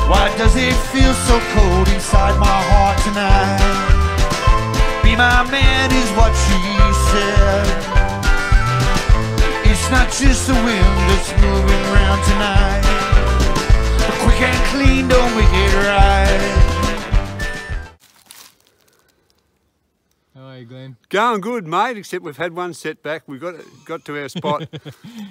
Why does it feel so cold inside my heart tonight? Be my man is what she said. It's not just the wind that's moving round tonight, but quick and clean don't make it right. How are you, Glenn? Going good, mate, except we've had one setback. We got to our spot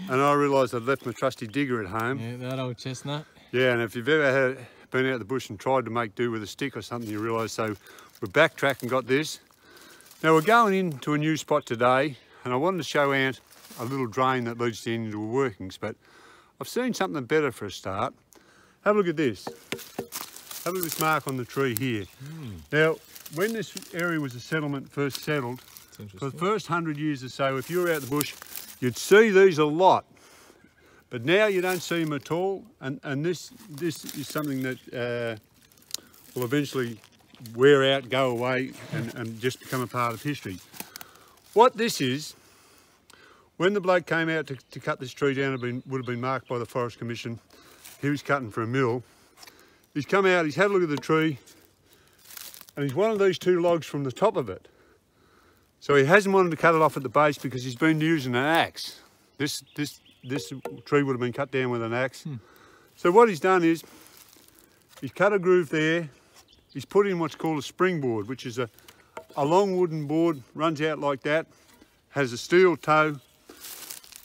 and I realised I'd left my trusty digger at home. Yeah, that old chestnut. Yeah, and if you've ever been out the bush and tried to make do with a stick or something, you realise. So we're backtracked and got this. Now we're going into a new spot today, and I wanted to show Ant a little drain that leads into the workings, but I've seen something better for a start. Have a look at this. Have a look at this mark on the tree here. Now, when this area was a settlement first settled, for the first 100 years or so, if you were out the bush, you'd see these a lot. But now you don't see them at all, and this is something that will eventually wear out, go away, and just become a part of history. What this is, when the bloke came out to cut this tree down, it would have been marked by the Forest Commission. He was cutting for a mill. He's come out, he's had a look at the tree, and he's wanted these two logs from the top of it. So he hasn't wanted to cut it off at the base because he's been using an axe. This tree would have been cut down with an axe. So what he's done is, he's cut a groove there, he's put in what's called a springboard, which is a long wooden board, runs out like that, has a steel toe.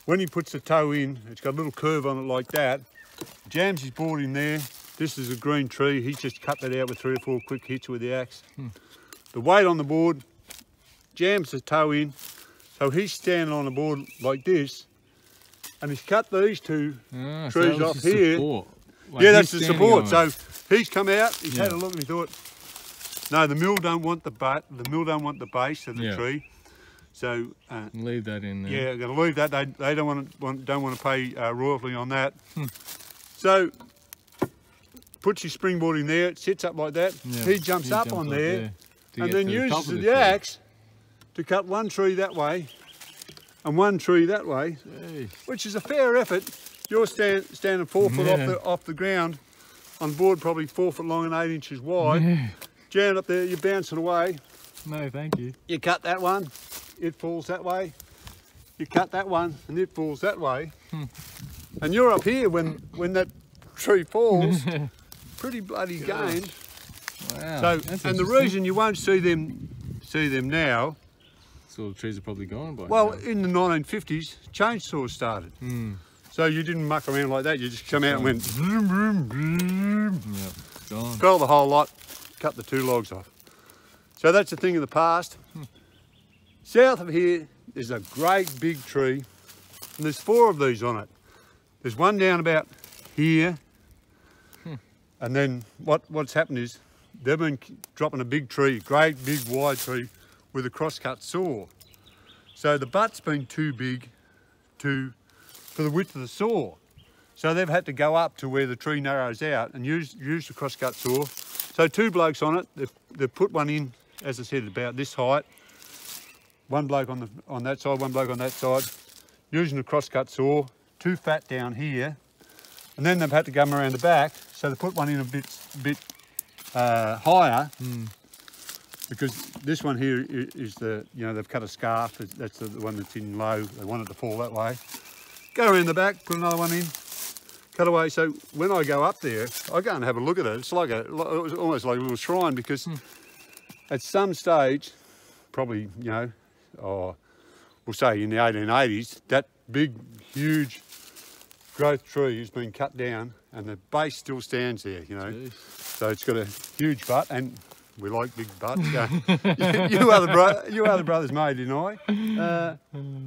When he puts the toe in, it's got a little curve on it like that, jams his board in there. This is a green tree, he's just cut that out with 3 or 4 quick hits with the axe. The weight on the board jams the toe in, so he's standing on a board like this, and he's cut these two trees off here. Like yeah, that's the support. So he's come out, he's had a look, and he thought, no, the mill don't want the butt, the mill don't want the base of the tree. So leave that in there. Yeah, going to leave that. They don't want to pay royalty on that. So puts your springboard in there, it sits up like that. He jumps up on there and then uses the axe to cut one tree that way and one tree that way, which is a fair effort. You're standing 4 foot off the ground on board, probably 4 foot long and 8 inches wide. Jammed up there, you bounce it away. No, thank you. You cut that one, it falls that way. You cut that one and it falls that way. And you're up here when that tree falls, pretty bloody gained. Wow. So, and the reason you won't see them now, so the trees are probably gone by well, now. in the 1950s, chainsaws started. So you didn't muck around like that, you just come out and went vroom, vroom, vroom. Gone. Fell the whole lot, cut the 2 logs off. So that's a thing of the past. South of here is a great big tree, and there's 4 of these on it. There's one down about here, and then what's happened is they've been dropping a big tree, great big wide tree with a crosscut saw. So the butt's been too big for the width of the saw. So they've had to go up to where the tree narrows out and use the crosscut saw. So 2 blokes on it, they've put one in, as I said, about this height. One bloke on that side, one bloke on that side, using the crosscut saw, 2 fat down here. And then they've had to come around the back, so they put one in a bit higher, because this one here is the, they've cut a scarf, that's the one that's in low, they want it to fall that way. Go around the back, put another one in, cut away. So when I go up there, I go and have a look at it. It's like it was almost like a little shrine, because at some stage, probably, we'll say in the 1880s, that big, huge growth tree has been cut down and the base still stands there, So it's got a huge butt, and we like big butts. you are the brother's mate, and I.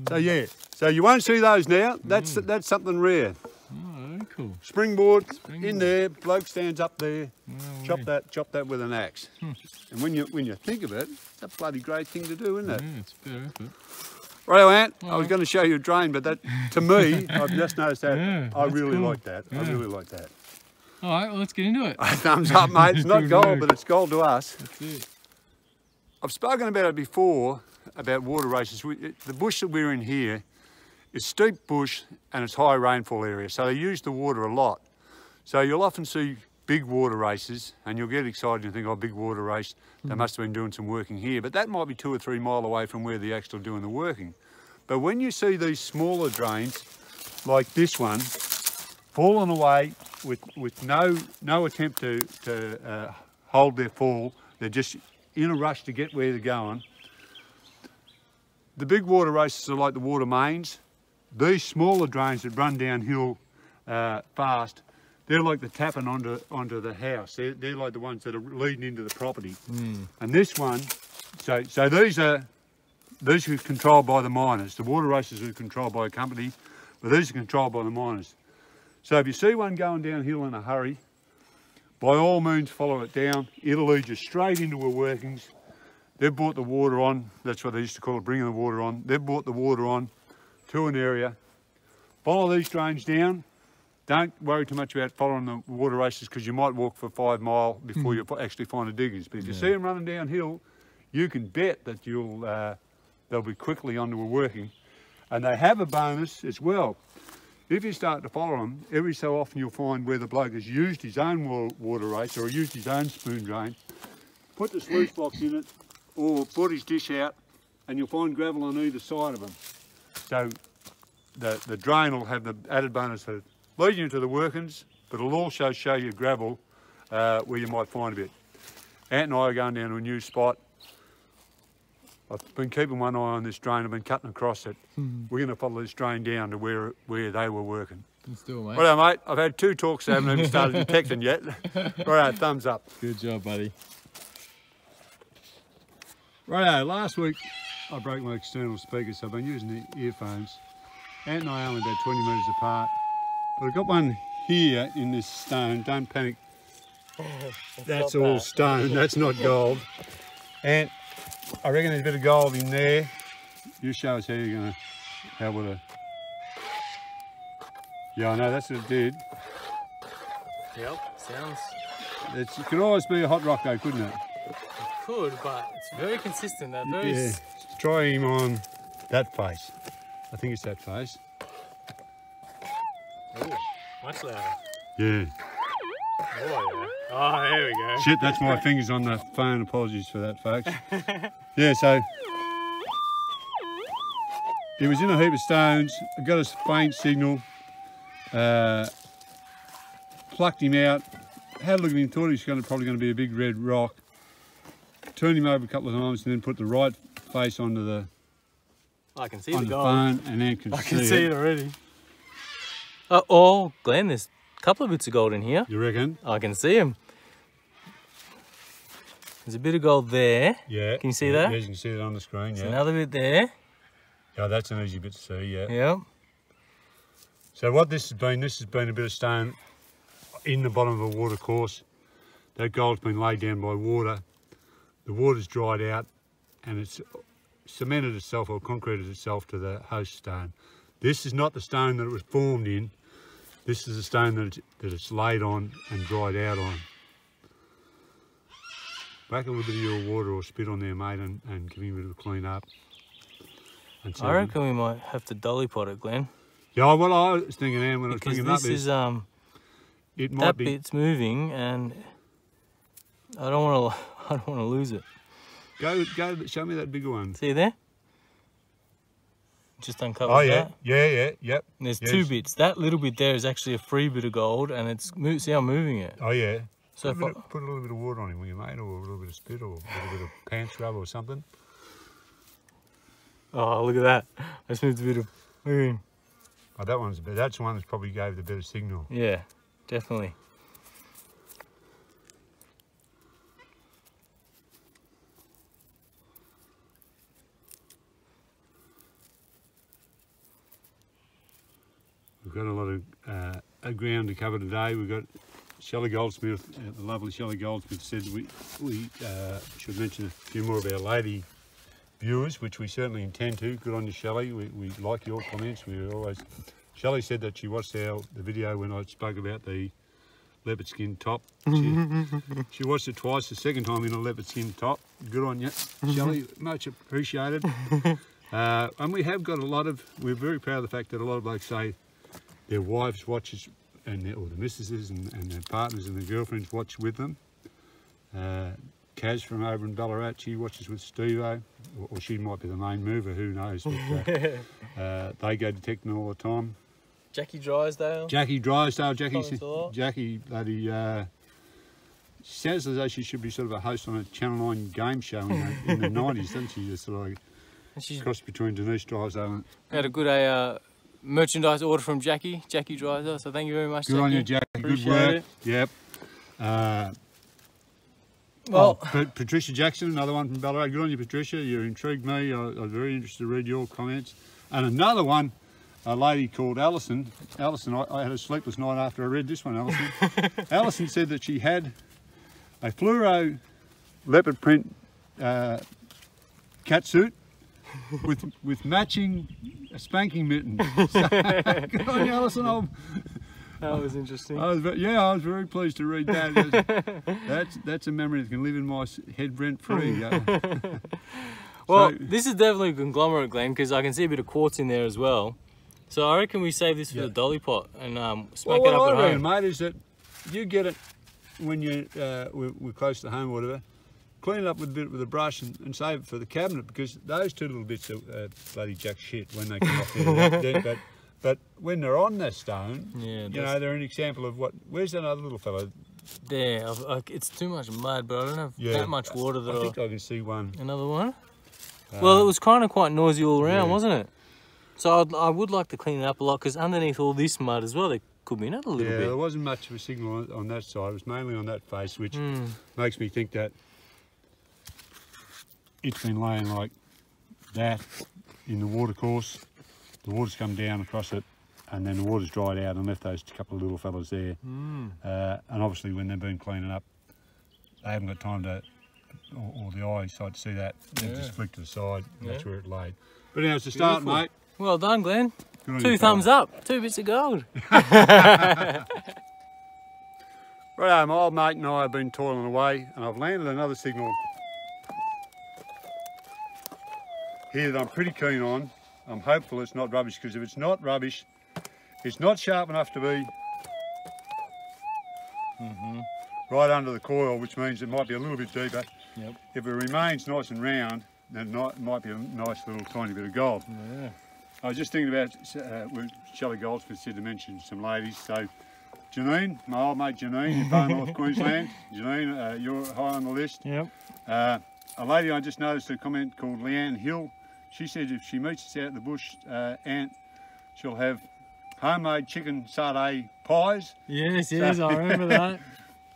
So yeah, so you won't see those now. That's something rare. Oh, cool. Springboard in there, bloke stands up there, chop that with an axe. And when you think of it, it's a bloody great thing to do, isn't it? Yeah, it's fair effort. Righto, Ant, I was going to show you a drain, but that, to me, I've just noticed that. I really cool. like that. I really like that. All right, well, let's get into it. Thumbs up, mate. It's not gold, but it's gold to us. That's it. I've spoken about it before, about water races. The bush that we're in here is steep bush and it's high rainfall area, so they use the water a lot. So you'll often see big water races, and you'll get excited and think, oh, big water race, they must have been doing some working here. But that might be 2 or 3 miles away from where they're actually doing the working. But when you see these smaller drains, like this one, falling away with no attempt to hold their fall, they're just in a rush to get where they're going. The big water races are like the water mains. These smaller drains that run downhill fast, they're like the tapping onto the house. They're like the ones that are leading into the property. And this one, so these are controlled by the miners. The water races are controlled by a company, but these are controlled by the miners. So if you see one going downhill in a hurry, by all means follow it down. It'll lead you straight into a workings. They've brought the water on. That's what they used to call it, bringing the water on. They've brought the water on to an area. Follow these drains down. Don't worry too much about following the water races, because you might walk for 5 miles before you actually find the diggers. But if you see them running downhill, you can bet that they'll be quickly onto a working. And they have a bonus as well. If you start to follow them, every so often you'll find where the bloke has used his own water race or used his own spoon drain, put the sluice box in it, or put his dish out, and you'll find gravel on either side of them. So the drain will have the added bonus of leading you to the workings, but it'll also show you gravel where you might find a bit. Ant and I are going down to a new spot. I've been keeping one eye on this drain. I've been cutting across it. We're going to follow this drain down to where they were working. Still, mate. Righto, mate. I've had 2 talks. I haven't even started detecting yet. Righto, thumbs up. Good job, buddy. Righto, last week I broke my external speakers, so I've been using the earphones. Ant and I are only about 20 metres apart. But I've got one here in this stone. Don't panic. That's all stone. That's not gold. And I reckon there's a bit of gold in there. You show us how you're going to be able to. Yeah, I know, that's what it did. Yep, sounds. It could always be a hot rock though, couldn't it? It could, but it's very consistent. They're very. Yeah. Try him on that face. I think it's that face. Ooh, much louder. Yeah. Oh, yeah. Oh, there we go. Shit, that's my fingers on the phone. Apologies for that, folks. Yeah, so he was in a heap of stones. I got a faint signal. Plucked him out. Had a look at him. Thought he was probably going to be a big red rock. Turned him over a couple of times and then put the right face onto the I can see the gold. phone, and then I can see it already. Oh, Glenn, there's a couple of bits of gold in here. You reckon? I can see them. There's a bit of gold there. Yeah. Can you see that? Yeah, you can see it on the screen. There's yeah. another bit there. Yeah, that's an easy bit to see. Yeah. Yep. So what this has been a bit of stone in the bottom of a water course. That gold's been laid down by water. The water's dried out, and it's cemented itself or concreted itself to the host stone. This is not the stone that it was formed in. This is the stone that it's laid on and dried out on. Whack a little bit of your water or spit on there, mate, and give him a bit of a clean up. I reckon we might have to dolly pot it, Glenn. Yeah, what I was thinking, Anne, when I was because thinking up this is it might that be. bit's moving, and I don't want to lose it. Go, show me that bigger one. See there? Just uncovered Oh yeah, that. yep. And there's 2 bits. That little bit there is actually a free bit of gold, and it's see how I'm moving it. Oh yeah. So put a little bit of water on him, will you, mate, or a little bit of spit, or a little bit of pants rub or something. Oh, look at that! I just moved a bit of moving. Oh, that's the one that probably gave the better signal. Yeah, definitely. We've got a lot of ground to cover today. We've got Shelley Goldsmith, the lovely Shelley Goldsmith said we should mention a few more of our lady viewers, which we certainly intend to. Good on you, Shelley. We like your comments. We always. Shelley said that she watched the video when I spoke about the leopard skin top. She watched it twice, the second time in a leopard skin top. Good on you, Shelley. Much appreciated. And we have got we're very proud of the fact that a lot of blokes say their wives watch or the mistresses and their partners and their girlfriends watch with them. Kaz from over in Ballarat, she watches with Steve-O, or she might be the main mover, who knows. But, they go detecting all the time. Jackie Drysdale. Jackie, bloody, sounds as though she should be sort of a host on a Channel 9 game show in the 90s, doesn't she? Just sort of like She's cross between Denise Drysdale and... had a good merchandise order from Jackie Drysdale, so thank you very much. Good on you, Jackie. Good work. Yep. Well, Patricia Jackson, another one from Ballarat. Good on you, Patricia. You intrigued me. I was very interested to read your comments. And another one, a lady called Alison. Alison, I had a sleepless night after I read this one, Alison. Alison said that she had a fluoro leopard print catsuit with matching spanking mittens. So, good on you, Alison. that was interesting. I was very pleased to read that. That's a memory that can live in my head rent free. Well, so, this is definitely a conglomerate, Glenn, because I can see a bit of quartz in there as well. So I reckon we save this for the dolly pot and smack it up at home. What I reckon, mate, is that you get it when we're close to home or whatever. Clean it up with a brush and save it for the cabinet, because those two little bits are bloody jack shit when they come off there. But when they're on that stone, you know, they're an example of what. Where's that other little fellow? There, it's too much mud, but I don't have that much water that I think I can see one. Another one? Well, it was kind of quite noisy all around, wasn't it? So I would like to clean it up a lot, because underneath all this mud as well, there could be another little bit. Yeah, there wasn't much of a signal on that side. It was mainly on that face, which makes me think that it's been laying like that in the water course. The water's come down across it, and then the water's dried out and left those couple of little fellas there. And obviously when they've been cleaning up, they haven't got time to, or the eyesight to see that. They've just flicked to the side, and that's where it laid. But now it's a start, mate. Well done, Glenn. 2 thumbs up, 2 bits of gold. Right, my old mate and I have been toiling away, and I've landed another signal here that I'm pretty keen on. I'm hopeful it's not rubbish, because if it's not rubbish, it's not sharp enough to be right under the coil, which means it might be a little bit deeper. Yep. If it remains nice and round, then it might be a nice little tiny bit of gold. Yeah. I was just thinking about, Shelley Goldsmith said to mention some ladies, so Janine, my old mate Janine in Far North Queensland. Janine, you're high on the list. Yep. A lady I just noticed a comment called Leanne Hill. She said if she meets us out in the bush, Aunt, she'll have homemade chicken satay pies. Yes, I remember that.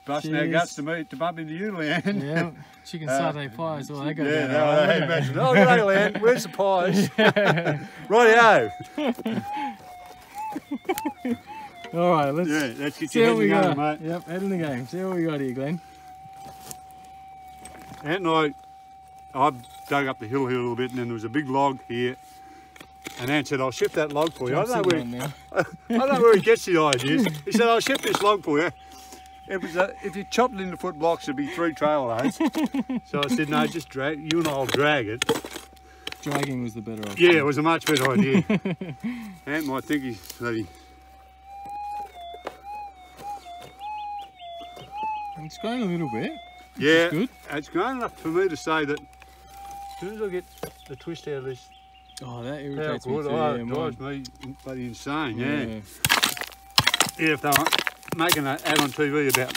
Busting our guts to bump into you, Leanne. Yeah, chicken satay pies. Well, they go down. Yeah, I imagine. Oh, good day, Leanne. Where's the pies? Rightio. All right, let's get see your what we head got, going, mate. Yep, head in the game. See what we got here, Glenn. Aunt and I dug up the hill here a little bit, and then there was a big log here. And Aunt said, I'll shift that log for you. I don't know where he gets the ideas. He said, I'll shift this log for you. If you chopped it into foot blocks, it'd be 3 trail loads. So I said, no, just drag. You and I'll drag it. Dragging was the better option. Yeah, it was a much better idea. Aunt might think he's bloody. It's going a little bit. Yeah, good. It's grown enough for me to say that as soon as I get the twist out of this, oh, that irritates me too. It drives me bloody insane. Yeah. If they were making an ad on TV about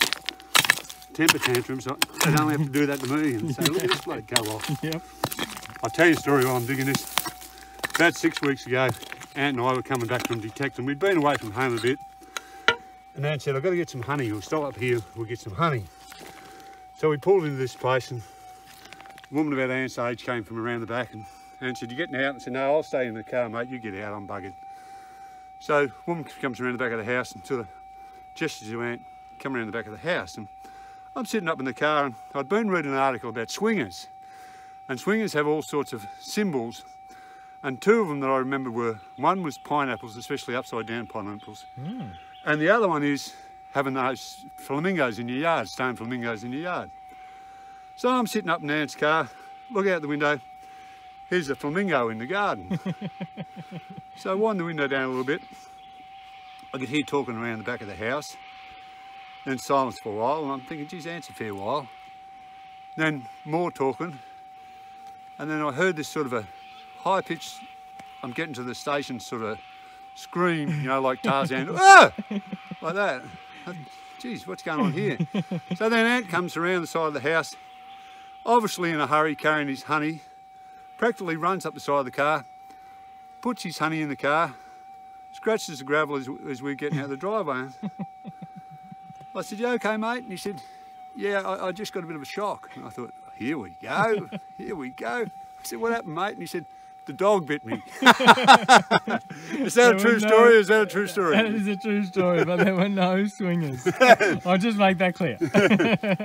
temper tantrums, they'd only have to do that to me and say, look at this bloke go off. Yep. I'll tell you a story while I'm digging this. About 6 weeks ago, Aunt and I were coming back from Detectors. We'd been away from home a bit, and Aunt said, I've got to get some honey. We'll stop up here, we'll get some honey. So we pulled into this place, and a woman about Aunt's age came from around the back, and Aunt said, you getting out? And I said, no, I'll stay in the car, mate, you get out, I'm buggered. So a woman comes around the back of the house and sort of gestures to Aunt, come around the back of the house, and I'm sitting up in the car, and I'd been reading an article about swingers, and swingers have all sorts of symbols, and 2 of them that I remember were, one was pineapples, especially upside down pineapples, and the other one is having those flamingos in your yard, stone flamingos in your yard. So I'm sitting up in Aunt's car, look out the window, here's a flamingo in the garden. So I wind the window down a little bit, I could hear talking around the back of the house. Then silence for a while, and I'm thinking, geez, that's a fair while. Then more talking, and then I heard this sort of a high-pitched, I'm getting to the station sort of scream, you know, like Tarzan, ah! Like that. Geez, what's going on here? So then Ant comes around the side of the house, obviously in a hurry, carrying his honey, practically runs up the side of the car, puts his honey in the car, scratches the gravel as we're getting out of the driveway. I said, you okay, mate? And he said, yeah, I just got a bit of a shock. And I thought, here we go, here we go. I said, what happened, mate? And he said, the dog bit me. Is that a true story? Is that a true story? That is a true story, but there were no swingers. I'll just make that clear.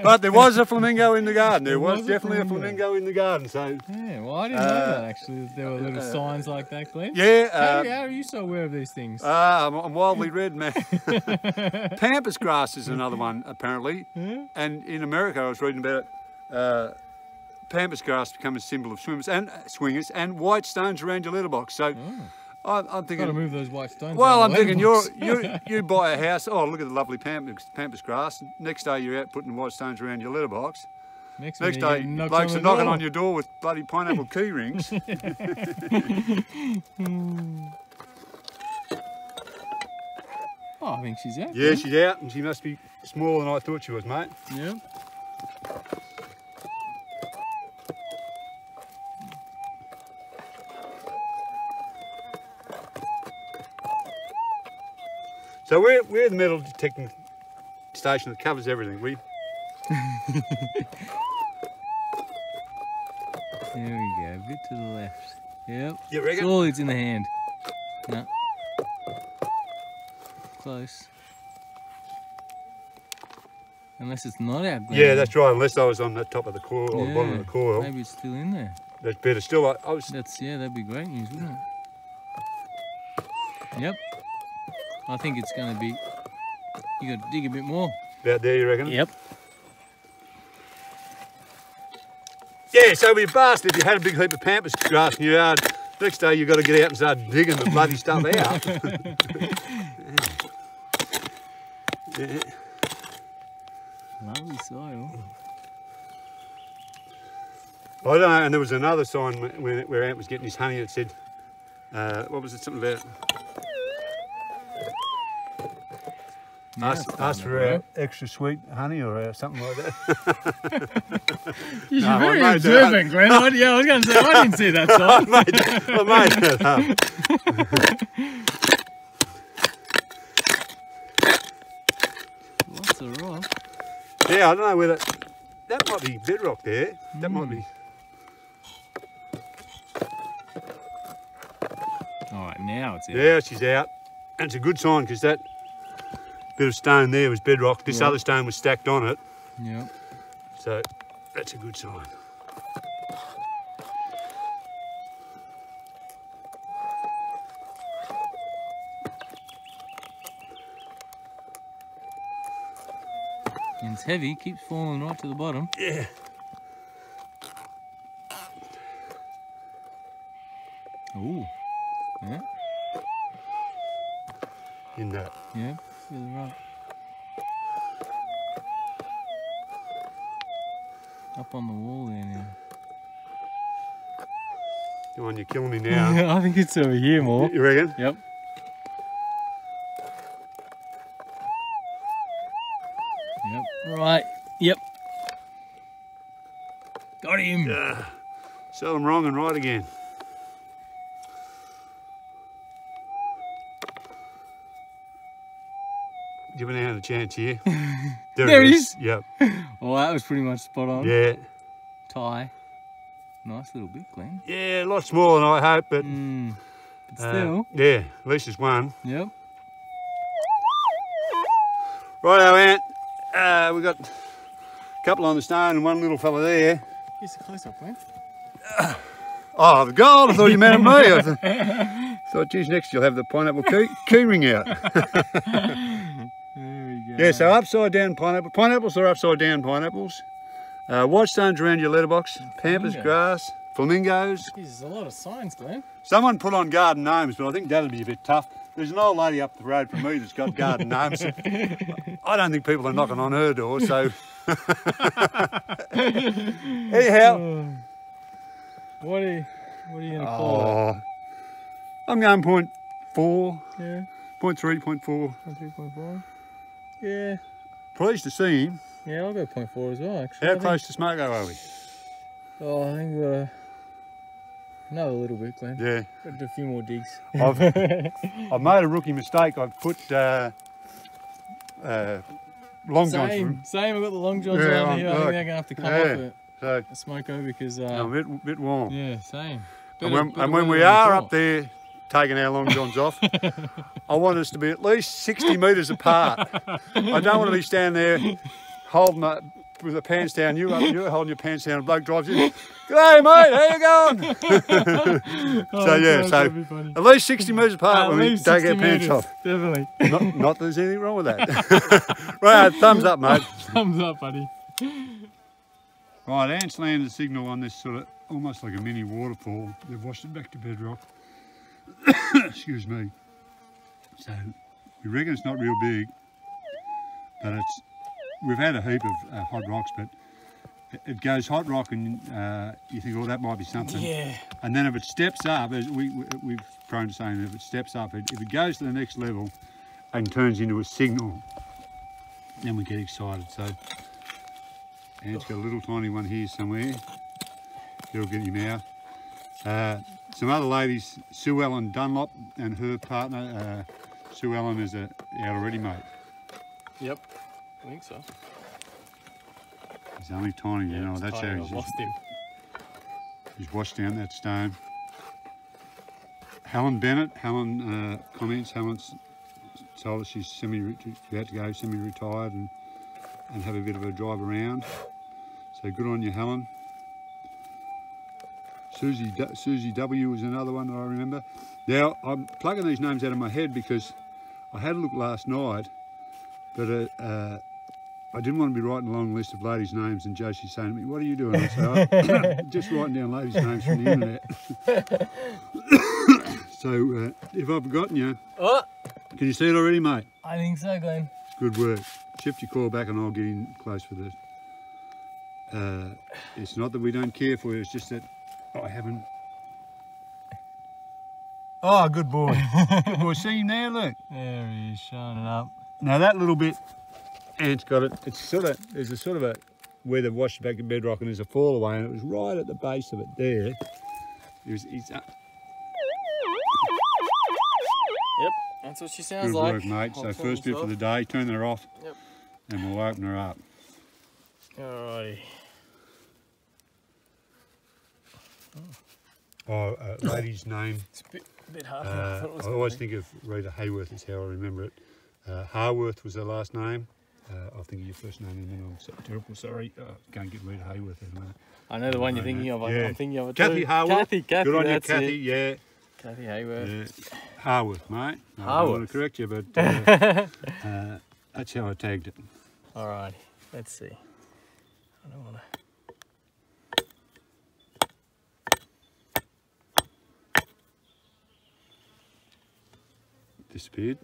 But there was a flamingo in the garden. There was definitely a flamingo in the garden. So yeah, well, I didn't know that actually. There were little signs like that, Glenn. yeah. How are you so aware of these things? I'm wildly red, man. Pampas grass is another one, apparently. Yeah. And in America, I was reading about it. Pampas grass become a symbol of swingers and white stones around your letterbox. So I'm thinking, Got to move those white stones. well, out I'm of the thinking letterbox. you buy a house. Oh, look at the lovely Pampas grass. Next day you're out putting white stones around your letterbox. Next Day blokes are knocking on your door with bloody pineapple key rings. Oh, I think she's out. Yeah, she's out, and she must be smaller than I thought she was, mate. Yeah. So we're the metal detecting station that covers everything. There we go, a bit to the left. Yep. You reckon? It's all it's in the hand. No. Close. Unless it's not out. Glenn. Yeah, that's right. Unless I was on the top of the coil or the bottom of the coil, Maybe it's still in there. that's better. Still, I was. That'd be great news, wouldn't it? Yep. I think it's going to be. You got to dig a bit more. About there, you reckon? Yep. Yeah, so it'd be a bastard if you had a big heap of pampas grass in your yard. Next day you've got to get out and start digging the bloody stuff out. Yeah. Lovely soil. I don't know, and there was another sign where Ant was getting his honey. It said, what was it, something about? Ask for our extra sweet honey or something like that. You're very observant, Glenn. I was going to say, I didn't see that sign. I made that up. Lots of rock. Yeah, I don't know whether that might be bedrock there. That might be. All right, now it's out. Yeah, she's out. And it's a good sign because that bit of stone there was bedrock. This other stone was stacked on it. Yep. So that's a good sign. And it's heavy, keeps falling right to the bottom. Yeah. Ooh. Yeah. In that. Yeah. Feel the rock. Up on the wall there now. Come on, you're killing me now. I think it's over here more. You reckon? Yep. Yep. Right. Yep. Got him. Sell them wrong and right again. Giving Ant a chance here. There it is. Yep. Well, that was pretty much spot on. Yeah. Tie. Nice little bit, Glenn. Yeah, a lot smaller than I hoped, but But still. yeah, at least it's one. Yep. Righto, Ant. We've got a couple on the stone and one little fella there. Here's a close up, Glenn. Oh, the gold! I thought you meant me. I thought, geez, next you'll have the pineapple key ring out. There we go. Yeah, so upside down pineapple. Pineapples are upside down pineapples. White stones around your letterbox. Pampas Flamingo. grass. Flamingos. There's a lot of signs, Glenn. Someone put on garden gnomes, but I think that'd be a bit tough. There's an old lady up the road from me that's got garden gnomes. I don't think people are knocking on her door, so... Anyhow... What are you going to call it? I'm going 0.4. Yeah. 0.3, 0.4. 3.4. Yeah. Pleased to see him. Yeah, I'll go 0.4 as well, actually. How close to Smoko are we? Oh, I think we've got another little bit, Glenn. Yeah. Got to do a few more digs. I've made a rookie mistake. I've put long johns. Same. I've got the long johns Yeah, over here. I think look, they're going to have to come yeah. off it. So A smoko because I'm a bit warm. yeah, same. And when we are up there taking our long johns off, I want us to be at least 60 metres apart. I don't want to be standing there holding up with the pants down. You're holding your pants down. A bloke drives in. G'day, mate. How you going? So yeah, so at least 60 metres apart when we take our pants off. Definitely. Not that there's anything wrong with that. Right, thumbs up, mate. Thumbs up, buddy. Right, ants landed a signal on this sort of almost like a mini waterfall. They've washed it back to bedrock. Excuse me. So we reckon it's not real big, but we've had a heap of hot rocks, but it goes hot rock and you think, oh, that might be something. Yeah. And then if it steps up, as we've prone to saying, if it steps up, if it goes to the next level and turns into a signal, then we get excited. So Ant's got a little tiny one here somewhere. It'll get him out. Some other ladies, Sue Ellen Dunlop and her partner, Sue Ellen is out already, mate. Yep, I think so. He's only tiny, you know, that's how he's washed down that stone. Helen Bennett, Helen comments, Helen's told us she's about to go semi-retired and have a bit of a drive around. So good on you, Helen. Susie W was another one that I remember. Now, I'm plugging these names out of my head because I had a look last night, but I didn't want to be writing a long list of ladies' names, and Josie's saying to me, what are you doing? I said, I'm just writing down ladies' names from the internet. So, if I've forgotten you, can you see it already, mate? I think so, Glenn. Good work. Shift your call back and I'll get in close for this. It's not that we don't care for you, it's just that I haven't. Oh, good boy. Good boy. See him there, look. There he is, shining up. Now that little bit, Ant's got it. It's sort of, there's a sort of a, where they've washed it back to bedrock and there's a fall away and it was right at the base of it there. He's Yep, that's what she sounds good like. work, mate. So first bit for the day, turn her off. Yep. And we'll open her up. Alrighty. Oh, lady's name. It's a bit hard. I always think of Rita Hayworth is how I remember it. Harworth was her last name. I'll think of your first name and then I'm so terrible sorry. Can't get Rita Hayworth at the moment. I know the one you're thinking of. Yeah. I'm thinking of it Kathy too. Harworth. Kathy, good on you, that's Kathy. it. Yeah. Kathy Hayworth. Yeah. Harworth, mate. No, I don't want to correct you, but that's how I tagged it. Alrighty, let's see. I don't want to. Disappeared.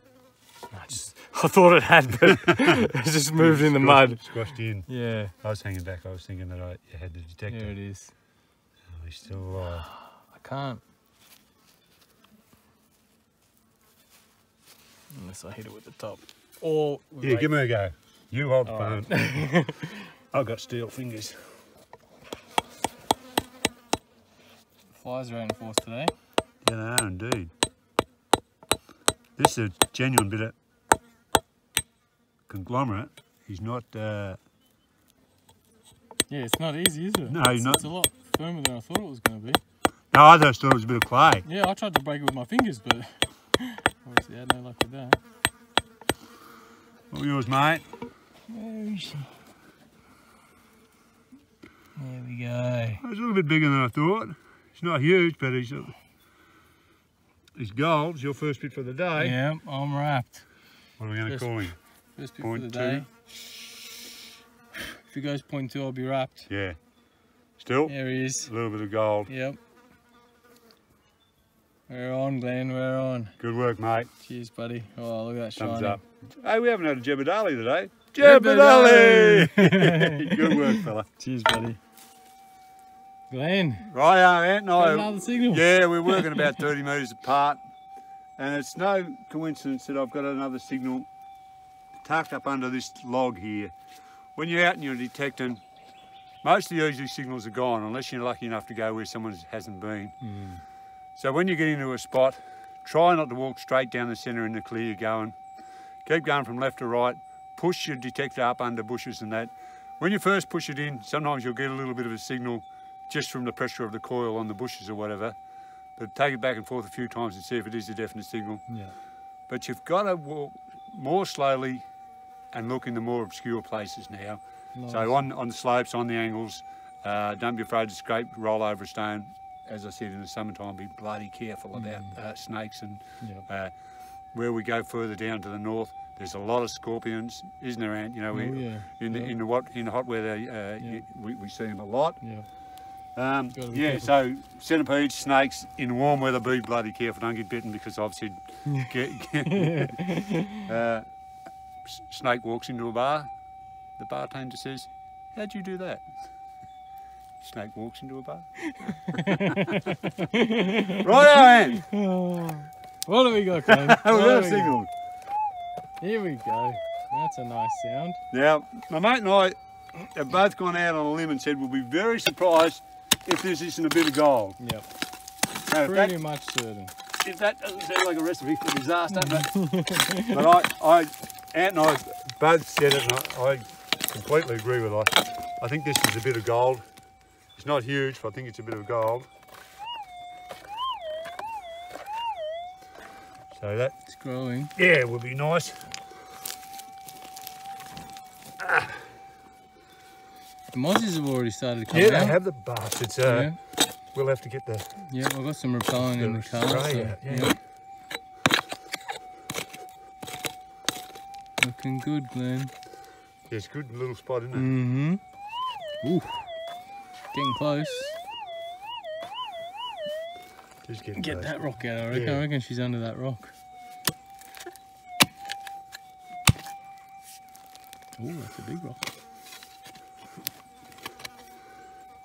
I thought it had, but it just moved in the mud. Squashed in. Yeah. I was hanging back. I was thinking that you had the detector. There it is. Oh, he's still alive. I can't. Unless I hit it with the top. Or yeah, give me a go. You hold the phone. I've got steel fingers. Flies are out in force today. Yeah, they are indeed. This is a genuine bit of conglomerate. He's not. Yeah, it's not easy, is it? No, he's not. It's a lot firmer than I thought it was going to be. No, I just thought it was a bit of clay. Yeah, I tried to break it with my fingers, but obviously I had no luck with that. All yours, mate. Where is she? There we go. He's a little bit bigger than I thought. He's not huge, but he's gold. It's your first bit for the day. Yeah, I'm wrapped. What are we going to call him? First bit for the day. If he goes 0.2, I'll be wrapped. Yeah. Still? There he is. A little bit of gold. Yep. We're on, Glenn, we're on. Good work, mate. Cheers, buddy. Oh, look at that Thumbs shiny. up. Hey, we haven't had a Jebedali today. Jebedali! Good work, fella. Cheers, buddy. Glenn. Right, Ant and Got I. another signal. Yeah, we're working about 30 metres apart. And it's no coincidence that I've got another signal tucked up under this log here. When you're out and you're detecting, most of the easy signals are gone unless you're lucky enough to go where someone hasn't been. So when you get into a spot, try not to walk straight down the centre in the clear you're going. Keep going from left to right, push your detector up under bushes and that. When you first push it in, sometimes you'll get a little bit of a signal just from the pressure of the coil on the bushes or whatever. But take it back and forth a few times and see if it is a definite signal. Yeah. But you've got to walk more slowly and look in the more obscure places now. Nice. So on the slopes, on the angles, don't be afraid to scrape, roll over a stone. As I said, in the summertime, be bloody careful about snakes and where we go further down to the north. There's a lot of scorpions, isn't there, Ant? You know, in the hot weather, we see them a lot. Yeah. So centipedes, snakes, in warm weather, be bloody careful. Don't get bitten because obviously snake walks into a bar. The bartender says, "How'd you do that?" Snake walks into a bar. Right, Ant. What do we got, Glenn? We've got a signal. Here we go. That's a nice sound. Now, my mate and I have both gone out on a limb and said we'll be very surprised if this isn't a bit of gold. Yep. Now, Pretty much certain. if that doesn't sound like a recipe for disaster, but Ant and I both said it, and I completely agree with it. I think this is a bit of gold. It's not huge, but I think it's a bit of gold. So that, It's growing. yeah, would be nice. The mozzies have already started coming Yeah, out. they have the bastards. We'll have to get the Yeah, I've got some repellent in the car. spray So, out, yeah. Looking good, Glenn. Yeah, it's a good little spot, isn't it? Mm-hmm. Ooh. Getting close. Just getting Get close. that rock out, I reckon. Yeah. I reckon she's under that rock. Oh, that's a big rock.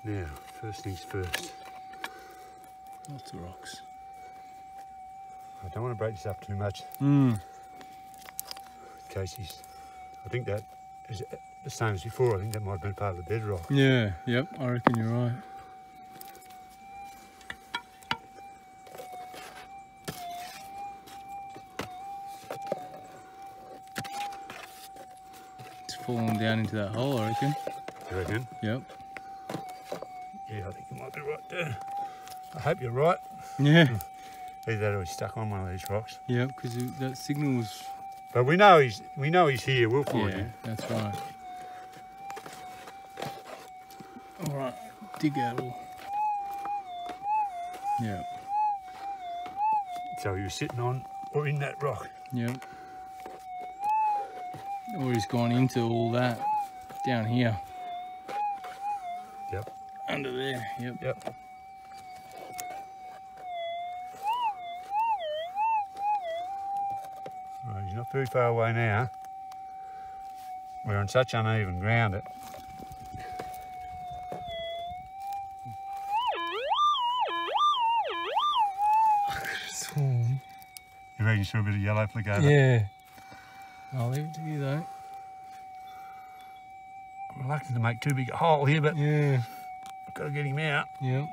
Now, first things first. Lots of rocks. I don't want to break this up too much. Mm. Casey's. I think that is the same as before. I think that might have been part of the bedrock. Yeah, yep, I reckon you're right. It's falling down into that hole, I reckon. You reckon? Yep. Yeah, I think you might be right there. I hope you're right. Yeah. Either that or he's stuck on one of these rocks. Yep, because that signal was... But we know he's here. We'll find Yeah, him. that's right. Alright, dig out all. Yep. So he was sitting on or in that rock. Yep. Or he's gone into all that down here. Yep. Under there, yep. Yep. Right, he's not very far away now. We're on such uneven ground that Swarm. you reckon you saw a bit of yellow flick over. Yeah. I'll leave it to you though. I'm reluctant to make too big a hole here, but Yeah. I've got to get him out. Yep.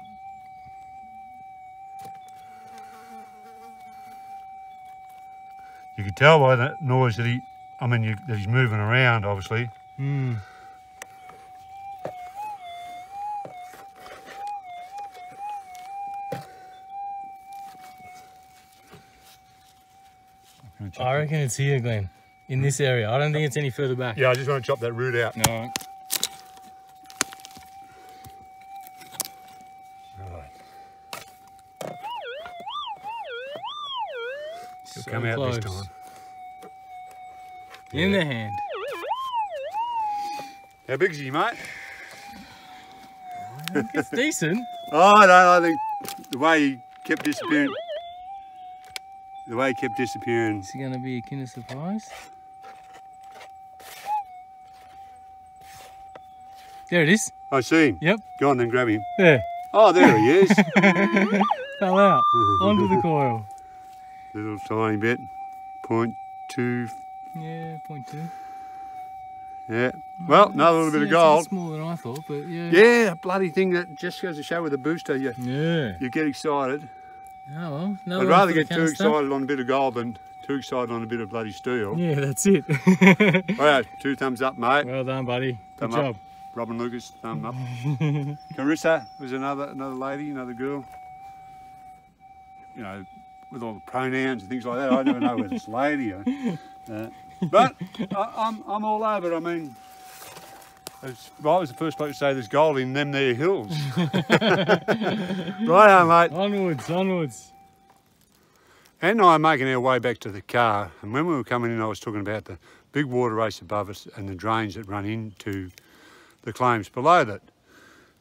You can tell by the noise that that he's moving around, obviously. Mm. I reckon it's here, Glenn. In this area. I don't think it's any further back. Yeah, I just want to chop that root out. No. Right. He'll So come out close. this time. In Yeah. the hand. How big is he, mate? It's decent. Oh, I don't. I think the way he kept disappearing. the way he kept disappearing. Is he going to be a Kinder Surprise? There it is. I see him. Yep. Go on then, grab him. There. Oh, there he is. Fell out. Onto the coil. Little tiny bit. 0.2. Yeah, 0.2. Yeah. Well, another little bit of gold. It's smaller than I thought, but yeah. Yeah, a bloody thing that just goes to show with a booster, you get excited. Oh well. I'd rather get too excited on a bit of gold than too excited on a bit of bloody steel. Yeah, that's it. Alright, 2 thumbs up, mate. Well done, buddy. Good Thumb job. up. Robin Lucas, thumb up. Carissa was another lady, another girl. You know, with all the pronouns and things like that. I never know whether it's lady or. But I'm all over it. I mean, I was the first bloke to say there's gold in them there hills. Right, mate. Onwards, onwards. Ann and I are making our way back to the car, and when we were coming in, I was talking about the big water race above us and the drains that run into the claims below that.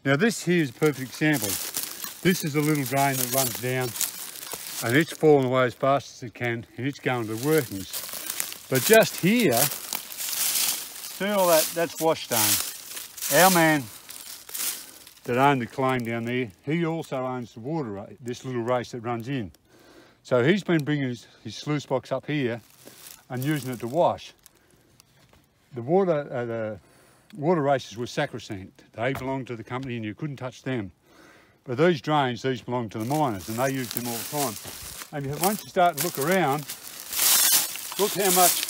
Now this here is a perfect example. This is a little drain that runs down, and it's falling away as fast as it can, and it's going to the workings. But just here, see all that, that's wash stone. Our man that owned the claim down there, he also owns the water race, this little race that runs in. So he's been bringing his sluice box up here and using it to wash. The water races were sacrosanct. They belonged to the company and you couldn't touch them. But these drains, these belong to the miners and they use them all the time. And once you start to look around, look how much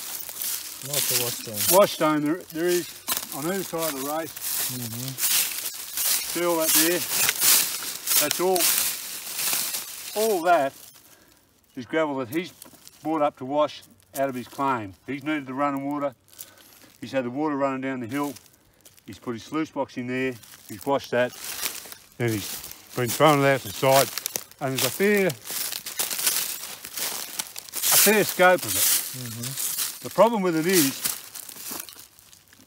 Lots of wash stone. Wash stone there is on either side of the race. See all that there? That's all that is gravel that he's brought up to wash out of his claim. He's needed the running water. He's had the water running down the hill. He's put his sluice box in there. He's washed that. Then he's been throwing it out to the side. And there's a fair scope of it. The problem with it is,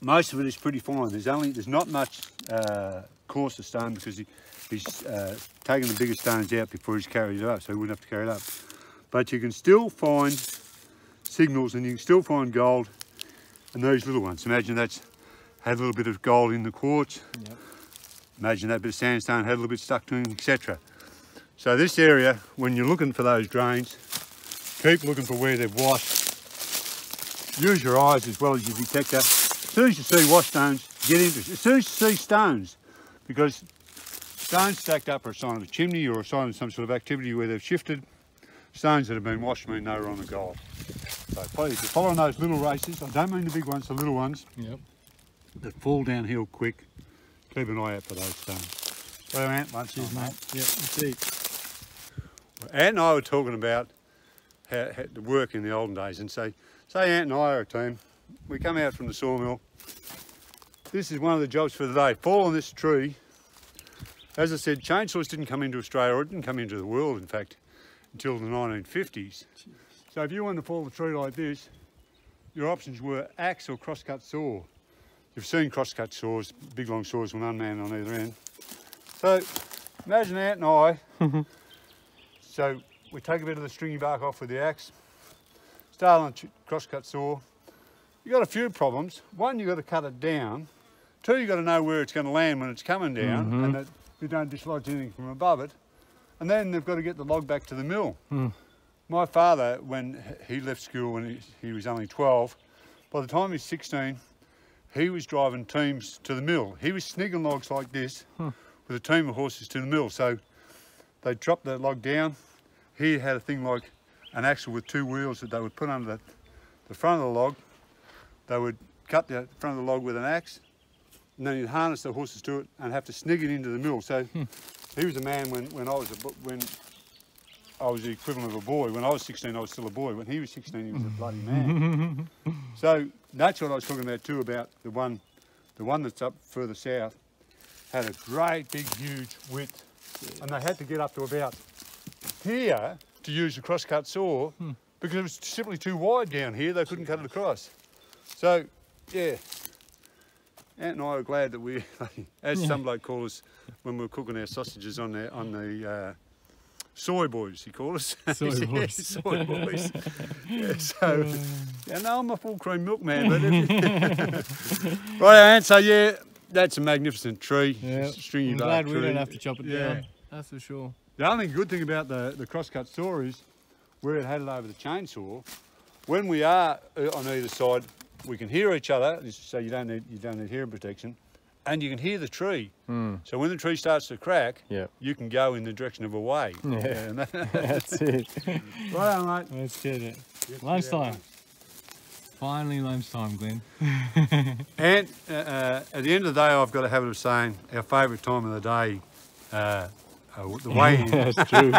most of it is pretty fine. There's not much coarser stone because he's taken the bigger stones out before he's carried it up, so he wouldn't have to carry it up. But you can still find signals and you can still find gold in those little ones. Imagine that's had a little bit of gold in the quartz. Yep. Imagine that bit of sandstone had a little bit stuck to him, etc. So this area, when you're looking for those drains, keep looking for where they've washed. Use your eyes as well as your detector. As soon as you see wash stones, get into it. As soon as you see stones, because stones stacked up are a sign of a chimney or a sign of some sort of activity where they've shifted. Stones that have been washed mean they were on the gold. So please, if you're following those little races, I don't mean the big ones, the little ones that fall downhill quick, keep an eye out for those stones. Well, Ant, cheers, mate. Yep, indeed. Ant and I were talking about how the work in the olden days, and say Ant and I are a team. We come out from the sawmill. This is one of the jobs for the day. Fall on this tree. As I said, chainsaws didn't come into Australia, or it didn't come into the world, in fact, until the 1950s. So if you wanted to fall a tree like this, your options were axe or crosscut saw. You've seen crosscut saws, big long saws with one man on either end. So imagine Ant and I. So we take a bit of the stringy bark off with the axe, start on a crosscut saw. You've got a few problems. One, you've got to cut it down. Two, you've got to know where it's going to land when it's coming down and that you don't dislodge anything from above it. And then they've got to get the log back to the mill. My father, when he left school when he was only 12, by the time he was 16, he was driving teams to the mill. He was snigging logs like this with a team of horses to the mill. So they'd drop that log down. He had a thing like an axle with two wheels that they would put under the front of the log. They would cut the front of the log with an axe, and then he'd harness the horses to it and have to snig it into the mill. So he was a man when I was the equivalent of a boy. When I was 16, I was still a boy. When he was 16, he was a bloody man. So that's what I was talking about too, about the one that's up further south had a great big huge width, and they had to get up to about here to use a crosscut saw because it was simply too wide down here. They couldn't cut it across. So yeah, Ant and I are glad that we, as some bloke called us when we were cooking our sausages on the soy boys, he called us. Soy Yeah, boys. soy boys. Yeah, so, yeah, no, I'm a full cream milkman, but if right, Ant, so yeah, that's a magnificent tree. Yeah, Stringy I'm bark glad we tree. don't have to chop it Yeah. down. That's for sure. The only good thing about the crosscut saw is where it had it over the chainsaw. When we are on either side, we can hear each other, so you don't need hearing protection, and you can hear the tree. So when the tree starts to crack, Yeah. you can go in the direction of a wave. Yeah. And That's it. right on, mate. Let's get it. Lunchtime. Finally lunchtime, Glenn. And at the end of the day, I've got a habit of saying our favourite time of the day, the weigh-in. That's true.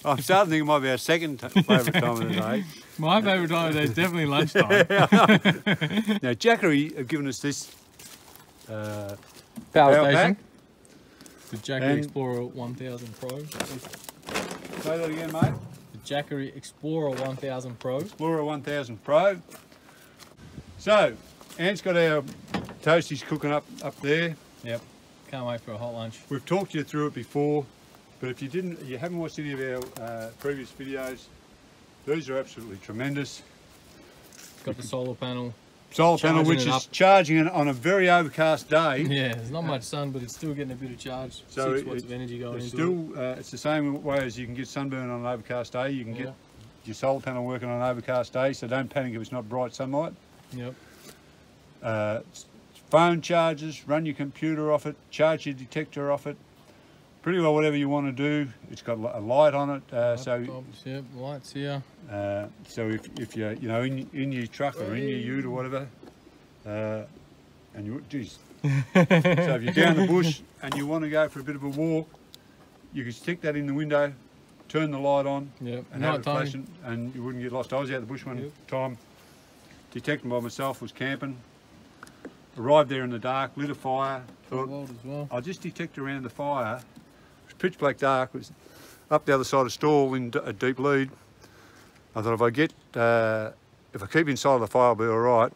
I'm starting to think it might be our second favourite time of the day. My favourite time of the day is definitely lunchtime. Now, JACKERY have given us this Power power station. pack. The JACKERY And- Explorer 1000 Pro. Say that again, mate. The JACKERY Explorer 1000 Pro. Explorer 1000 Pro. So, Ant's got our toasties cooking up there. Yep. Can't wait for a hot lunch. We've talked you through it before, but if you haven't watched any of our previous videos, these are absolutely tremendous. Got the solar panel. Solar panel, Charging which it is up. charging it on a very overcast day. Yeah, there's not much sun, but it's still getting a bit of charge. So 6 watts of energy going it's into still, it's the same way as you can get sunburn on an overcast day. You can Yeah. get your solar panel working on an overcast day, so don't panic if it's not bright sunlight. it. Yep. Phone charges, run your computer off it, charge your detector off it. Pretty well whatever you want to do. It's got a light on it, so Laptops, yep, lights here. if you're in your truck or in your ute or whatever, and you geez. So if you're down the bush and you want to go for a bit of a walk, you can stick that in the window, turn the light on, Yep. and have it Nighttime. flashing, and you wouldn't get lost. I was out the bush one Yep. time, detecting by myself, was camping, arrived there in the dark, lit a fire, thought Wild as well. I'll just detect around the fire. It was pitch black dark, it was up the other side of stall in a deep lead. I thought if I keep inside the fire I'll be all right.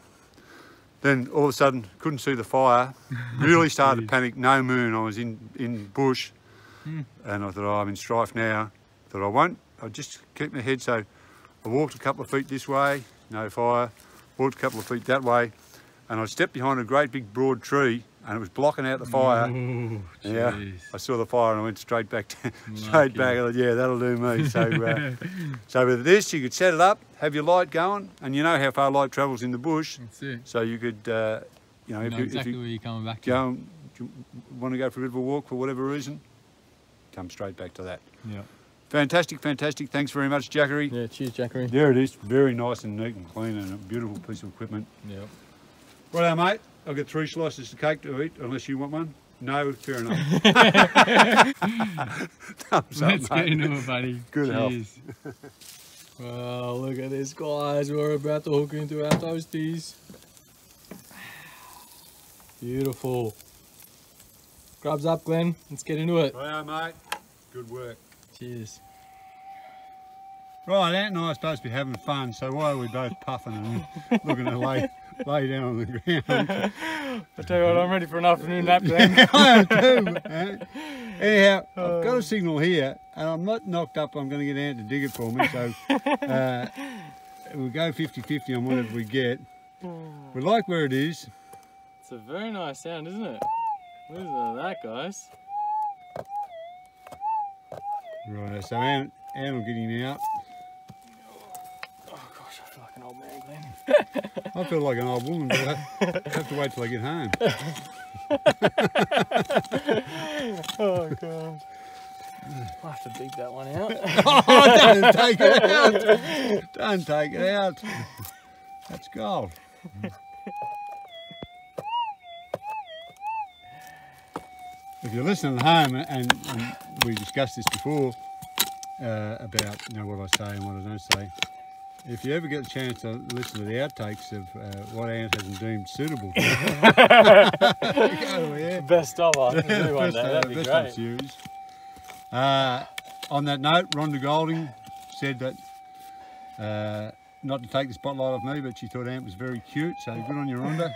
Then all of a sudden couldn't see the fire, really started to panic, no moon, I was in bush, and I thought, oh, I'm in strife now. I thought I'll just keep my head, so I walked a couple of feet this way, no fire, walked a couple of feet that way, and I stepped behind a great big broad tree and it was blocking out the fire. Ooh, Yeah, jeez. I saw the fire and I went straight back. Straight back. I thought, yeah, that'll do me. So, so with this, you could set it up, have your light going, and you know how far light travels in the bush. That's it. So you could, if You know you exactly where you're coming back to. go and you want to go for a bit of a walk for whatever reason, come straight back to that. Yeah. Fantastic, fantastic. Thanks very much, JACKERY. Yeah, cheers, JACKERY. There it is. Very nice and neat and clean and a beautiful piece of equipment. Yeah. Righto, mate. I've got 3 slices of cake to eat, unless you want one. No, fair enough. Thumbs up, Let's mate. get into it, buddy. Good health. Cheers. Well, look at this, guys. We're about to hook into our toasties. Beautiful. Grubs up, Glenn. Let's get into it. Righto, mate. Good work. Cheers. Right, Ant and I are supposed to be having fun, so why are we both puffing and looking to lay down on the ground? I tell you what, I'm ready for an afternoon nap, Glenn. I am too. Anyhow, I've got a signal here, and I'm not knocked up. I'm going to get Ant to dig it for me, so we'll go 50-50 on whatever we get. We like where it is. It's a very nice sound, isn't it? Listen to that, guys. Right, so Ant will get him out. Oh gosh, I feel like an old man, Glenn. I feel like an old woman, but I have to wait till I get home. Oh god. I'll have to beat that one out. Oh, don't take it out. Don't take it out. That's gold. If you're listening at home, and we discussed this before about what I say and what I don't say, if you ever get a chance to listen to the outtakes of what Ant hasn't deemed suitable for Best of us. Do one day, that'd be best great. of series. On that note, Rhonda Golding said that not to take the spotlight off me, but she thought Ant was very cute, so good on you, Rhonda.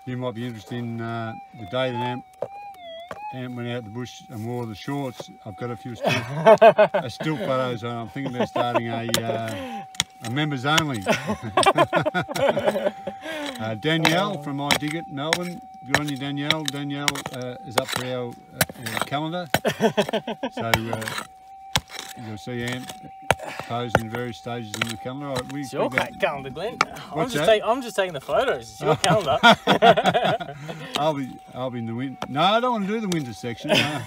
You might be interested in the day that Ant Ant went out the bush and wore the shorts. I've got a few still photos on. I'm thinking about starting a members only. Danielle from I Dig It, Melbourne. Good on you, Danielle. Danielle is up for our calendar. So you'll see Ant posing in various stages in the calendar. Right, It's your calendar, Glenn. I'm just taking the photos. It's your Oh. calendar. I'll be in the winter. No, I don't want to do the winter section. No.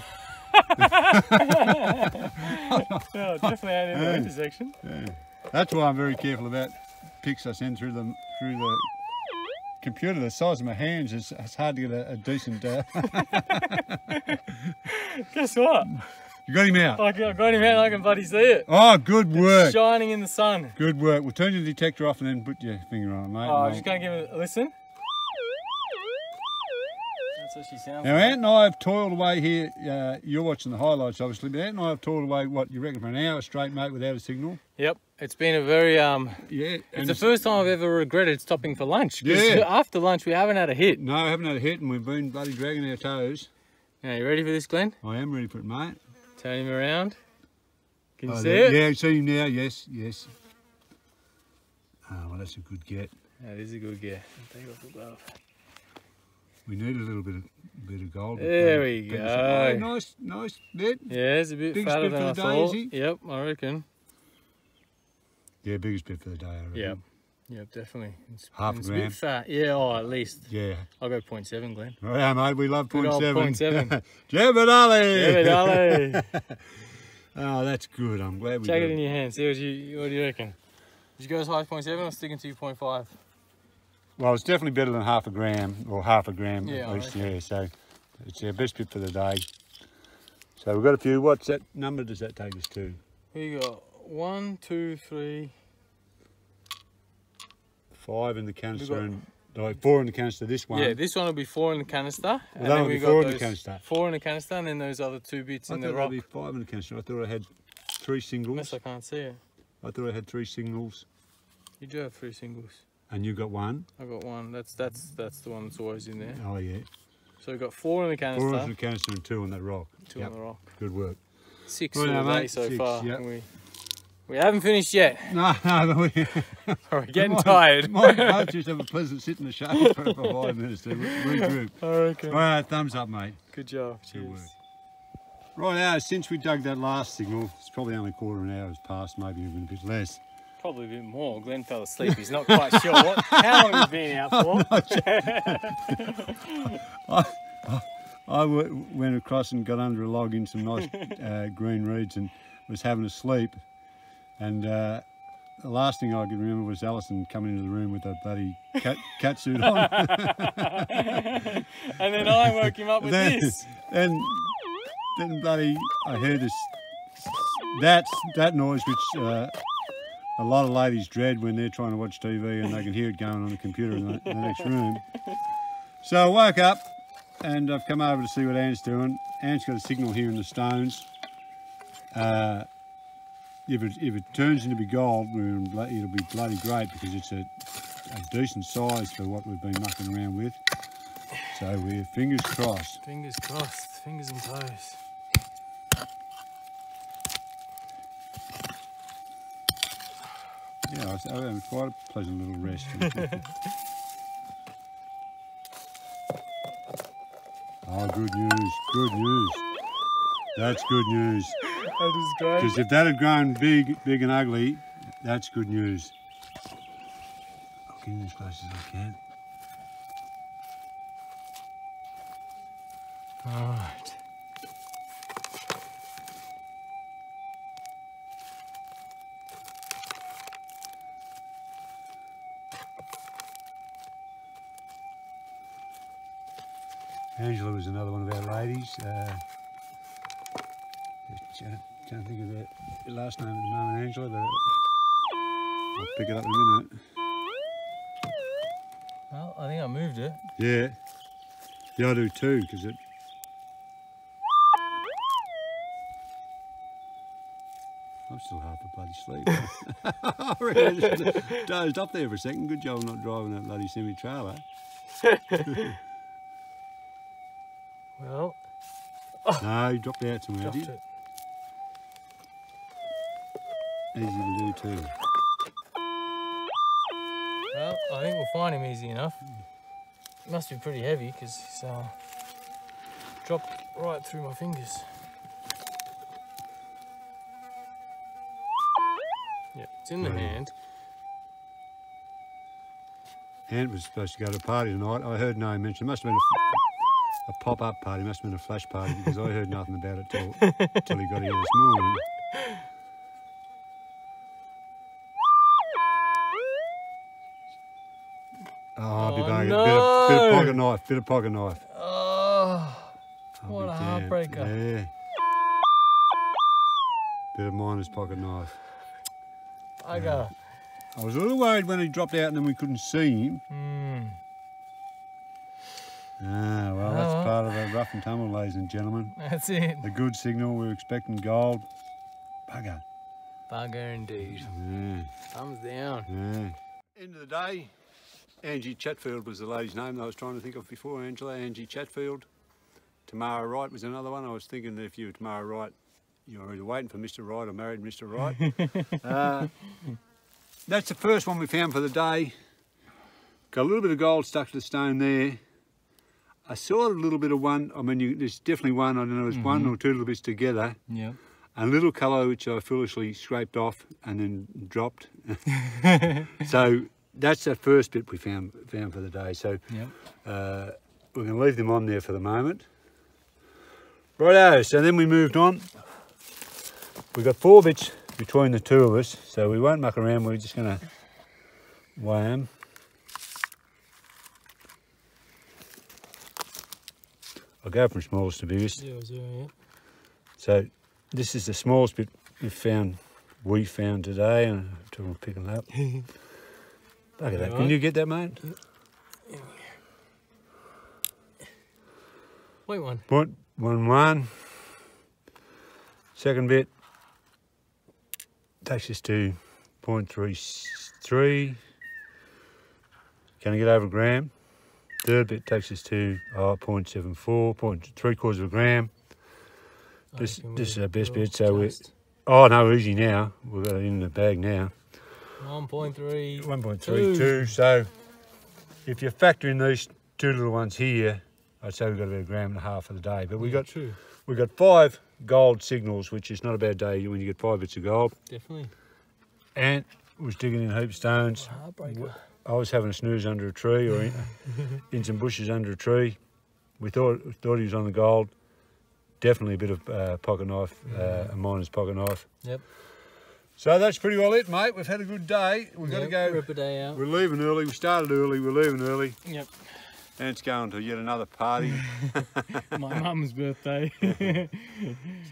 No, definitely ain't in the winter section. Yeah. That's why I'm very careful about pics I send through the computer. The size of my hands, it's hard to get a decent. Guess what? You got him out. I got him out and I can bloody see it. Oh, good work. It's shining in the sun. Good work. We'll turn your detector off and then put your finger on it, mate. Oh, I'm just going to give it a listen. That's what she sounds Now, like. Ant and I have toiled away here. You're watching the highlights, obviously, but Ant and I have toiled away, what, you reckon, for an hour straight, mate, without a signal? Yep, it's been a very, Yeah. it's the first time I've ever regretted stopping for lunch. 'Cause Yeah. after lunch, we haven't had a hit. No, I haven't had a hit and we've been bloody dragging our toes. Now, you ready for this, Glenn? I am ready for it, mate. Turn him around. Can you see there. it? Yeah, I see him now, yes, yes. Oh, well, that's a good get. That is a good get. Take off the glove. We need a little bit of gold. There we go. Oh, nice bit. Yeah, it's a bit Biggest fatter bit than I for the day, thought. is he? Yep, I reckon. Yeah, biggest bit for the day, I reckon. Yep. Yep, definitely. It's Half a it's gram. bit fat. Yeah, oh, at least. Yeah. I'll go 0.7, Glenn. Right, yeah, mate, we love Good old 0.7. Jebedali! Jebedali! Oh, that's good. I'm glad we Take it did. in your hand. See what do you reckon? Did you go as high as 0.7 or sticking to 0.5? Well, it's definitely better than half a gram, or half a gram Yeah, at least, okay. yeah. So it's our best bit for the day. So we've got a few. What's that number does that take us to? Here you go. 1, 2, 3. 5 in the canister got- and like 4 in the canister, this one. Yeah, this one will be 4 in the canister. And that'll then be we 4 got in the those canister. 4 in the canister, and then those other 2 bits I in thought the it rock. would be 5 in the canister. I thought I had 3 singles. Unless I can't see it. I thought I had 3 singles. You do have 3 singles. And you got 1. I got 1. That's the one that's always in there. Oh, yeah. So we've got 4 in the 4 canister, in the canister and 2 on that rock. 2 Yep. on the rock. Good work. 6 Well, for now, the day mate, so 6, far. yep. And we haven't finished yet. No, but we... We're getting tired. Might both just have a pleasant sit in the shade for 5 minutes to regroup. I reckon. All right, thumbs up, mate. Good job. Good Cheers. work. Right now, since we dug that last signal, it's probably only a quarter of an hour has passed, maybe even a bit less. Probably a bit more. Glenn fell asleep. He's not quite sure how long he's been out for. I went across and got under a log in some nice green reeds and was having a sleep. And the last thing I could remember was Alison coming into the room with a bloody cat suit on. And then I woke him up with this. Then bloody, I heard that noise which a lot of ladies dread when they're trying to watch TV and they can hear it going on the computer in the next room. So I woke up and I've come over to see what Ant's doing. Ant's got a signal here in the stones. If it turns into gold, it'll be bloody great because it's a decent size for what we've been mucking around with. So we're fingers crossed. Fingers crossed. Fingers and toes. Yeah, I was having quite a pleasant little rest. Oh, good news, good news. That's good news. That is great. Because if that had grown big and ugly, that's good news. I'll get in as close as I can. Alright. Angela was another one of our ladies. Can't think of that last name at the moment, Angela, but I'll pick it up in a minute. Well, I think I moved it. Yeah. Yeah, I do too, because it... I'm still half a bloody sleep. I reckon I just dozed up there for a second. Good job not driving that bloody semi-trailer. Well, No, he dropped out somewhere, did Dropped he? it. Easy to do too. Well, I think we'll find him easy enough. He must be pretty heavy because he's dropped right through my fingers. Yeah, it's in the hand. Ant was supposed to go to a party tonight. I heard no mention. It must have been a pop-up party. It must have been a flash party because I heard nothing about it till he got here this morning. Oh, no. bit of pocket knife, bit of pocket knife. Oh, I'll what be a damned. heartbreaker. Yeah. Bit of miner's pocket knife. Bugger. I was a little worried when he dropped out and then we couldn't see him. Ah, well, that's part of a rough and tumble, ladies and gentlemen. That's it. The good signal, we were expecting gold. Bugger. Bugger indeed. Yeah. Thumbs down. Yeah. End of the day, Angie Chatfield was the lady's name that I was trying to think of before, Angela. Angie Chatfield. Tamara Wright was another one. I was thinking that if you were Tamara Wright, you were either waiting for Mr. Wright or married Mr. Wright. That's the first one we found for the day. Got a little bit of gold stuck to the stone there. I saw a little bit of one. I mean, there's definitely one. I don't know, it was one or two little bits together. Yeah. A little colour which I foolishly scraped off and then dropped. So that's the first bit we found for the day. So we're going to leave them on there for the moment. Righto, so then we moved on. We've got 4 bits between the two of us, so we won't muck around, we're just going to weigh them. I'll go from smallest to biggest. Yeah. So this is the smallest bit we found today, and I'm picking it up. Look at that. Can you get that, mate? Wait one. 0.11. Second bit takes us to 0.33. Can I get over a gram? Third bit takes us to 0.74, 0.75 of a gram. This is our best bit, so we. Oh no, easy now. We've got it in the bag now. 1.3. 1.32. So if you factor in these 2 little ones here, I'd say we've got about 1.5 grams for the day. But we got 5 gold signals, which is not a bad day when you get 5 bits of gold. Definitely. Ant was digging in heap stones. Heartbreaker. I was having a snooze under a tree or in some bushes under a tree. We thought he was on the gold. Definitely a bit of pocket knife, a miner's pocket knife. Yep. So that's pretty well it, mate. We've had a good day. We've got to go. Rip a day out. We're leaving early. We started early. We're leaving early. Yep. Ant's going to yet another party. My mum's birthday. Happy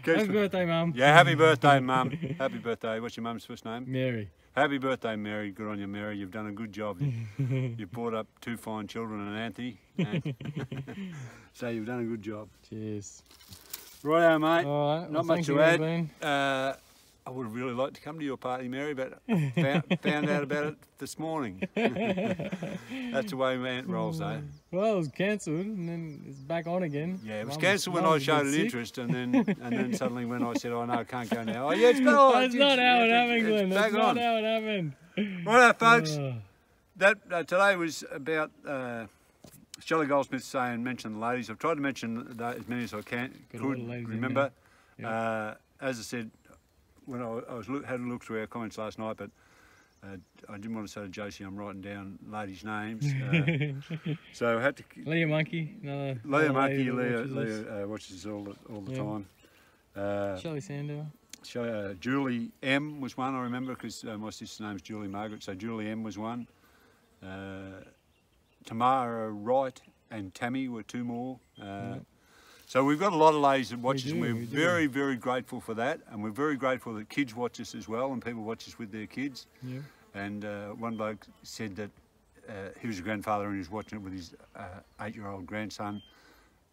birthday, Mum. Yeah, happy birthday, Mum. Happy birthday. What's your mum's first name? Mary. Happy birthday, Mary. Good on you, Mary. You've done a good job. You've brought up 2 fine children and Anthony. So you've done a good job. Cheers. Righto, mate. All right. Not much to add. I would have really liked to come to your party, Mary, but found out about it this morning. That's the way Ant rolls, though. Well, it was cancelled and then it's back on again. Yeah, it was cancelled when I showed an interest, and then suddenly when I said, "Oh no, I can't go now." Oh yeah, it's not. That's not how it happened, Glenn. That's not how it happened. Righto, folks. That today was about Shelley Goldsmith mention the ladies. I've tried to mention as many as I could remember. As I said, when I had a look through our comments last night, but I didn't want to say to Josie I'm writing down ladies' names. So I had to... Leah Monkey. Leah Monkey, Leah watches all the time. Shelley Sando. Julie M was one, I remember, because my sister's name's Julie Margaret, so Julie M was one. Tamara Wright and Tammy were 2 more. So we've got a lot of ladies that watch us, and we're very, very grateful for that. And we're very grateful that kids watch us as well, and people watch us with their kids. Yeah. And one bloke said that he was a grandfather and he was watching it with his 8-year-old grandson,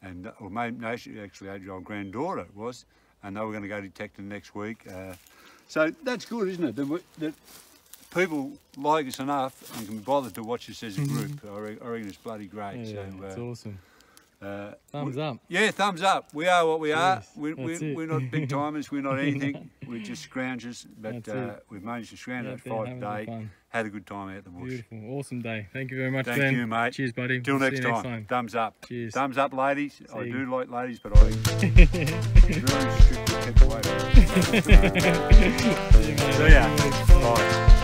and or maybe actually 8-year-old granddaughter it was, and they were going to go detecting next week. So that's good, isn't it? That people like us enough and can bother to watch us as a group. I reckon it's bloody great. Yeah, so, it's awesome. Thumbs up. Yeah, thumbs up. We are what we are. Yes, We're not big timers. We're not anything. We're just scroungers. But That's it. we've managed to scrounge Out at there 5 having today. fun. Had a good time out the bush. Beautiful. Awesome day. Thank you very much, Thank Ben. you, mate. Cheers, buddy. Till We'll next see you time. Thumbs up. Cheers. Thumbs up, ladies. I you. do like ladies, but I very strictly kept away. See you, mate. See ya. Bye.